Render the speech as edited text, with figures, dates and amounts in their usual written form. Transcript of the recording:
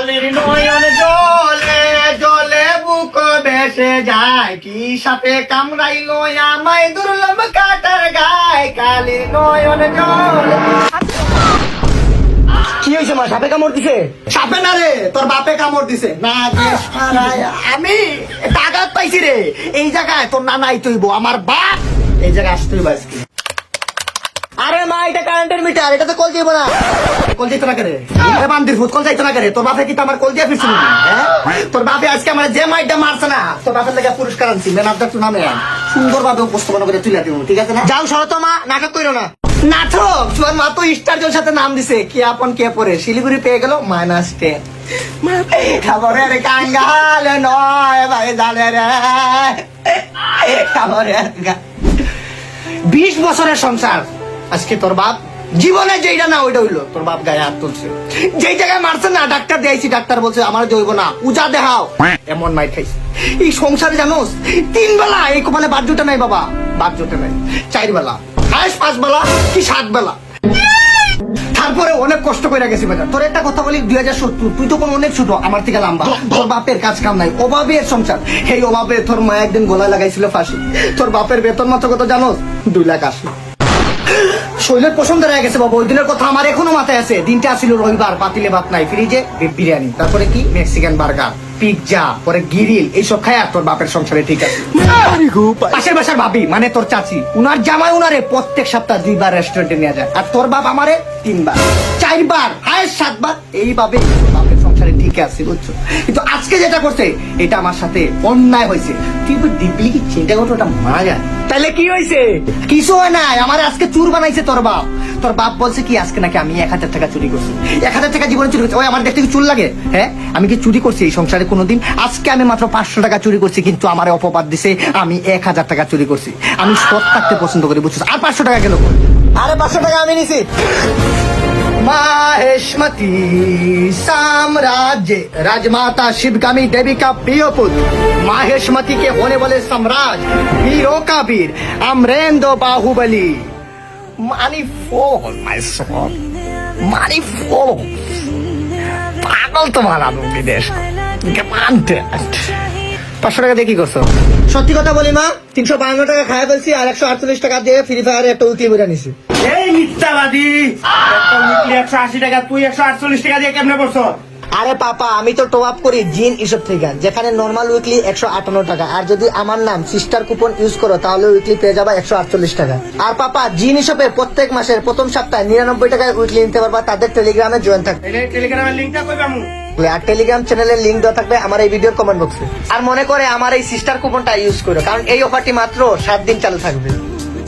কালের নয়ন জলে জলে বুক ভেসে যায়, কি সাপে কামড়াইলো আমায় দুর্লভ কাটার গায়, কালের নয়ন জলে। কি হয়েছে মা, সাপে কামড় দিছে? সাপে না রে, তোর বাপে কামড় দিছে না। আমি টাকা পাইছি রে, এই জায়গায় তোর নানাই তৈব, আমার বাপ এই জায়গায় আসতেই বাজকি। আরে মা, এটা কারেন্টের মিটার, এটা তো কল যাইব না। কল যাইতো না করে বান্দির ফুট, কল যাইতো না করে। তোর বাপে কি আমার কল দিয়ে ফিরছিল? তোর বাপে আজকে আমার যে মাইটা মারছে না, তোর বাপের লেগে পুরস্কার আনছি। ম্যানাজার তুই নামে সুন্দর ভাবে উপস্থাপনা করে তুলে দিব, ঠিক আছে না? যাও সরো তো মা, নাটক কইরো না। নাটক তোমার মা তো স্টারজের সাথে নাম দিছে, কে আপন কে পরে। শিলিগুড়ি পেয়ে গেল -10। খবরের কাঙ্গাল নয় ভাই জানে রে, খবরের 20 বছরের সংসার, আজকে তোর বাপ জীবনে যেইটা না ওইটা হইলো। তোর বাপ গায়ে হাত তুলছে, যেই জায়গায় মারছে না ডাক্তার দিয়েছি, ডাক্তার বলছে আমার জৈব না, উজা দেখাও। এমন মাইর খাইছে এই সংসারে, জানোস 3 বেলা এই কপালে বাদ জোটে নাই বাবা, বাদ জোটে নাই। 4 বেলা, 5 বেলা কি 7 বেলা। তারপরে অনেক কষ্ট করে গেছি বাজার। তোর একটা কথা বলি, 2070, তুই তো কোন অনেক ছোট, আমার থেকে লম্বা। তোর বাপের কাজ কাম নাই, অভাবের সংসার। এই অভাবে তোর মা একদিন গলায় লাগাইছিল ফাঁসি। তোর বাপের বেতন মাত্র কত জানোস? 2,80,000। শৈলের পছন্দ হয়ে গেছে বাবা, ওই দিনের কথা আমার এখনো মাথায় আছে। দিনটা আসছিল রবিবার, পাতিলে ভাত নাই, ফ্রিজে বিরিয়ানি, তারপরে কি মেক্সিকান বার্গার, পিৎজা, পরে গিরিল, এইসব খায় আর তোর বাপের সংসারে ঠিক আছে। পাশের বাসার ভাবি মানে তোর চাচি, উনার জামাই উনারে প্রত্যেক সপ্তাহ 2 বার রেস্টুরেন্টে নিয়ে যায়, আর তোর বাপ আমারে 3 বার, 4 বার, হায়েস্ট 7 বার। এইভাবে বাপের সংসারে ঠিক আছে, বুঝছো? কিন্তু আজকে যেটা করছে এটা আমার সাথে অন্যায় হয়েছে। তুই দিব্যি কি চিন্তা করছো, ওটা মারা যায়। তাহলে কি হয়েছে? কিছু হয় নাই, আমার আজকে চুর বানাইছে তোর বাপ। তোর বাপ বলছে কি আজকে নাকি আমি 1000 টাকা চুরি করছি। 1000 টাকা জীবনে চুরি করছি? ওই আমার দেখতে কি চুল লাগে? হ্যাঁ, আমি কি চুরি করছি এই সংসারে কোনোদিন? আজকে আমি মাত্র 500 টাকা চুরি করছি, কিন্তু আমার অপবাদ দিছে আমি 1000 টাকা চুরি করছি। আমি সৎ থাকতে পছন্দ করি, বুঝছিস? আর 500 টাকা গেল। আরে 500 টাকা আমি নিছি। माहेश्मती साम्राज्य, राजमाता शिवगामी देवी का प्रिय पुत्र, माहेश्मती के होने वाले सम्राट, वीरों का वीर, Amarendra Baahubali. manifold my son, manifold। পাগল তোমার আলু বিদেশ, 500 টাকা দিয়ে কি করছো? সত্যি কথা বলি মা, 352 টাকা খায় ফেলছি, আর 148 টাকা দিয়ে ফ্রি ফায়ারে একটা উইকলি বইটা নিছি। এই মিথ্যাবাদী, একটা উইকলি 180 টাকা, তুই 148 টাকা দিয়ে কেমনে পড়ছ? আরে পাপা, আমি তো টপ আপ করি জিন ইসব থেকে, যেখানে নরমাল উইকলি 158 টাকা, আর যদি আমার নাম সিস্টার কুপন ইউজ করো তাহলে উইকলি পেয়ে যাবা 148 টাকা। আর পাপা, জিন ইসবে প্রত্যেক মাসের প্রথম সপ্তাহে 99 টাকায় উইকলি নিতে পারবা, তাদের টেলিগ্রামে জয়েন থাকবে। এই টেলিগ্রামের লিংকটা কই পামু? আর টেলিগ্রাম চ্যানেলের লিংক দেওয়া থাকবে আমার এই ভিডিওর কমেন্ট বক্সে। আর মনে করে আমার এই সিস্টার কুপনটা ইউজ করো, কারণ এই অফারটি মাত্র 7 দিন চালু থাকবে।